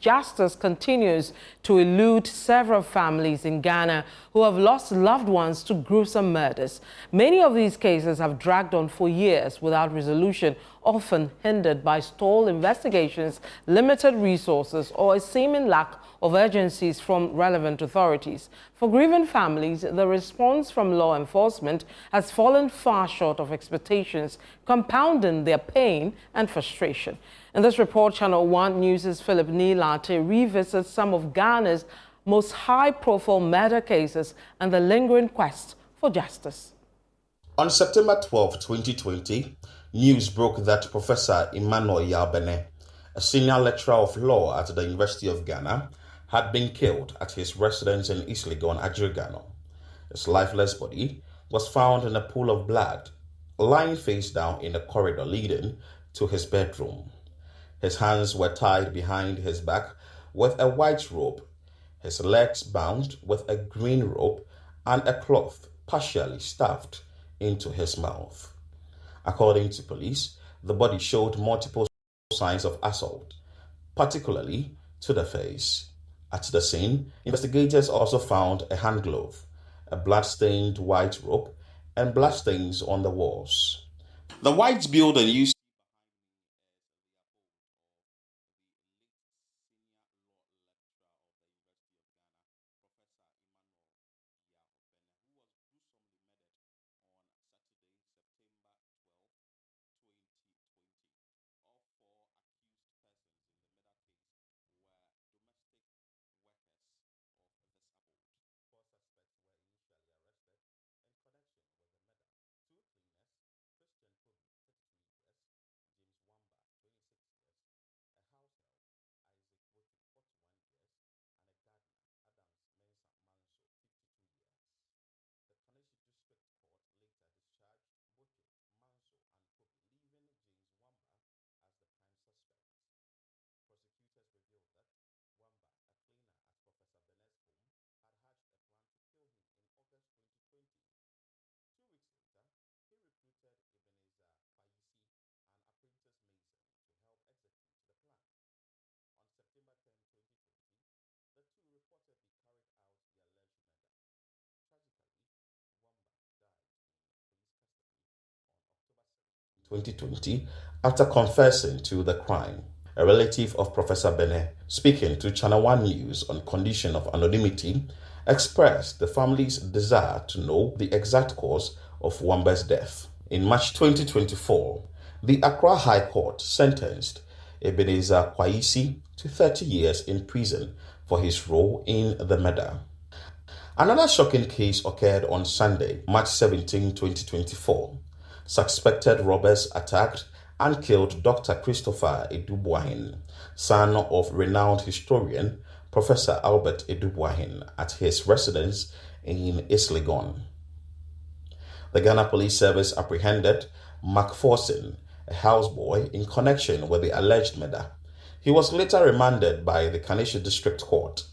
Justice continues to elude several families in Ghana who have lost loved ones to gruesome murders. Many of these cases have dragged on for years without resolution, often hindered by stalled investigations, limited resources, or a seeming lack of urgencies from relevant authorities. For grieving families, the response from law enforcement has fallen far short of expectations, compounding their pain and frustration. In this report, Channel One News' Philip Nilate revisits some of Ghana's most high-profile murder cases and the lingering quest for justice. On September 12, 2020, news broke that Professor Emmanuel Yabene, a senior lecturer of law at the University of Ghana, had been killed at his residence in East Legon, Adjirigano. His lifeless body was found in a pool of blood, lying face down in a corridor leading to his bedroom. His hands were tied behind his back with a white rope, his legs bound with a green rope, and a cloth partially stuffed into his mouth. According to police, the body showed multiple signs of assault, particularly to the face. At the scene, investigators also found a hand glove, a blood-stained white rope, and bloodstains on the walls. The white building used in 2020 after confessing to the crime. A relative of Professor Bene, speaking to Channel One News on condition of anonymity, expressed the family's desire to know the exact cause of Wamba's death. In March 2024, the Accra High Court sentenced Ebenezer Kwaisi to 30 years in prison for his role in the murder. Another shocking case occurred on Sunday, March 17, 2024. Suspected robbers attacked and killed Dr. Christopher Edubuahin, son of renowned historian Professor Albert Edubuahin, at his residence in East Legon. The Ghana Police Service apprehended Mark Forson, a houseboy, in connection with the alleged murder. He was later remanded by the Kaneshie District Court.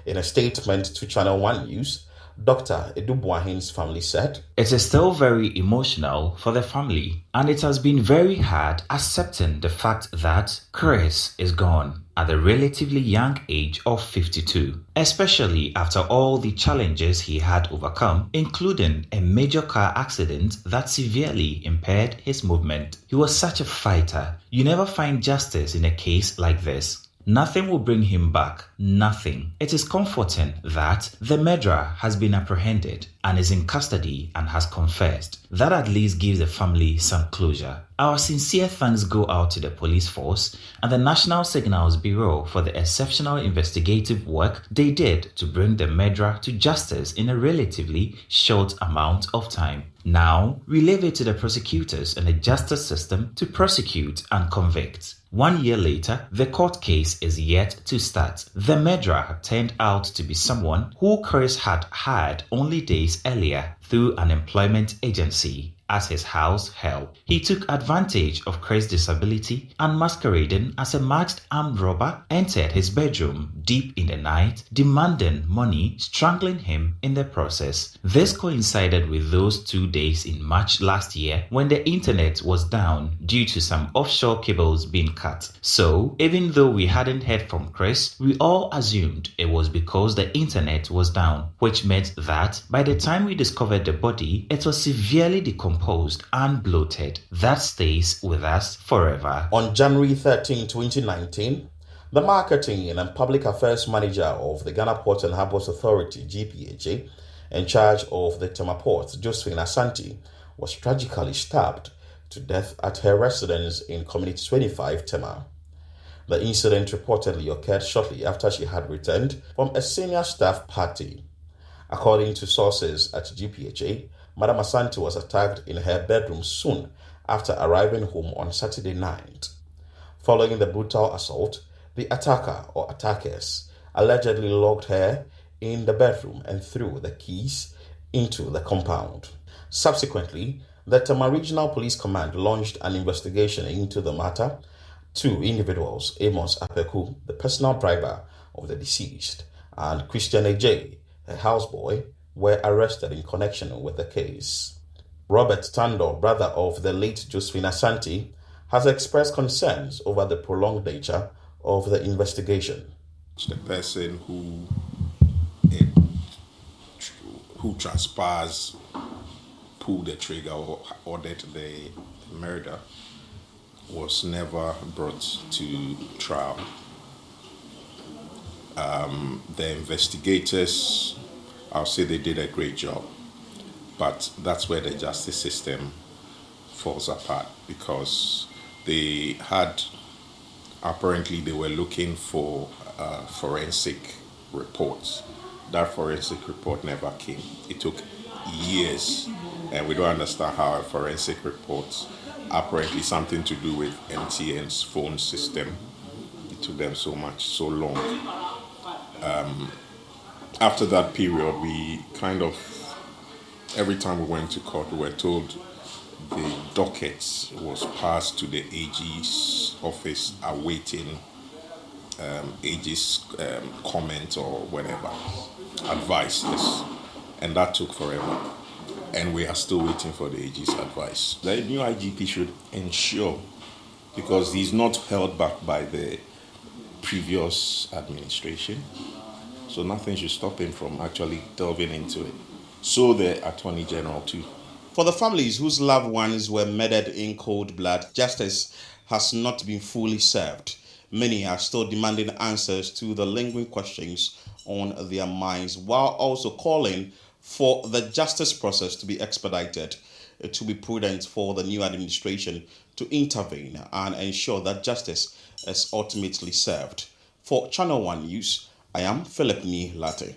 In a statement to Channel One News, Dr. Edubuahin's family said, "It is still very emotional for the family, and it has been very hard accepting the fact that Chris is gone at the relatively young age of 52, especially after all the challenges he had overcome, including a major car accident that severely impaired his movement. He was such a fighter. You never find justice in a case like this. Nothing will bring him back. Nothing. It is comforting that the murderer has been apprehended and is in custody and has confessed. That at least gives the family some closure. Our sincere thanks go out to the police force and the National Signals Bureau for the exceptional investigative work they did to bring the murderer to justice in a relatively short amount of time. Now, we leave it to the prosecutors and the justice system to prosecute and convict. 1 year later, the court case is yet to start. The murderer turned out to be someone who Chris had hired only days earlier through an employment agency. as his house help. He took advantage of Chris' disability and, masquerading as a masked armed robber, entered his bedroom deep in the night, demanding money, strangling him in the process. This coincided with those 2 days in March last year when the internet was down due to some offshore cables being cut. So, even though we hadn't heard from Chris, we all assumed it was because the internet was down, which meant that by the time we discovered the body, it was severely decomposed and bloated. That stays with us forever. On January 13, 2019, the Marketing and Public Affairs Manager of the Ghana Ports and Harbours Authority, GPHA, in charge of the Tema Port, Josephine Asante, was tragically stabbed to death at her residence in Community 25, Tema. The incident reportedly occurred shortly after she had returned from a senior staff party. According to sources at GPHA, Madam Asante was attacked in her bedroom soon after arriving home on Saturday night. Following the brutal assault, the attacker or attackers allegedly locked her in the bedroom and threw the keys into the compound. Subsequently, the Tema Regional Police Command launched an investigation into the matter. 2 individuals, Amos Apeku, the personal driver of the deceased, and Christian AJ, a houseboy, were arrested in connection with the case. Robert Tando, brother of the late Josephine Asante, has expressed concerns over the prolonged nature of the investigation. The person who transpires, pulled the trigger or ordered the murder was never brought to trial. The investigators, I'll say they did a great job, but that's where the justice system falls apart, because apparently they were looking for forensic reports. That forensic report never came. It took years, and we don't understand how a forensic report, apparently something to do with MTN's phone system, it took them so long. After that period, we every time we went to court, we were told the docket was passed to the AG's office awaiting AG's comment or whatever, advice, yes. And that took forever. And we are still waiting for the AG's advice. The new IGP should ensure, because he's not held back by the previous administration, so nothing should stop him from actually delving into it. So the Attorney General too. For the families whose loved ones were murdered in cold blood, justice has not been fully served. Many are still demanding answers to the lingering questions on their minds, while also calling for the justice process to be expedited, to be prudent for the new administration to intervene and ensure that justice is ultimately served. For Channel One News, I am Philip Ni Latte.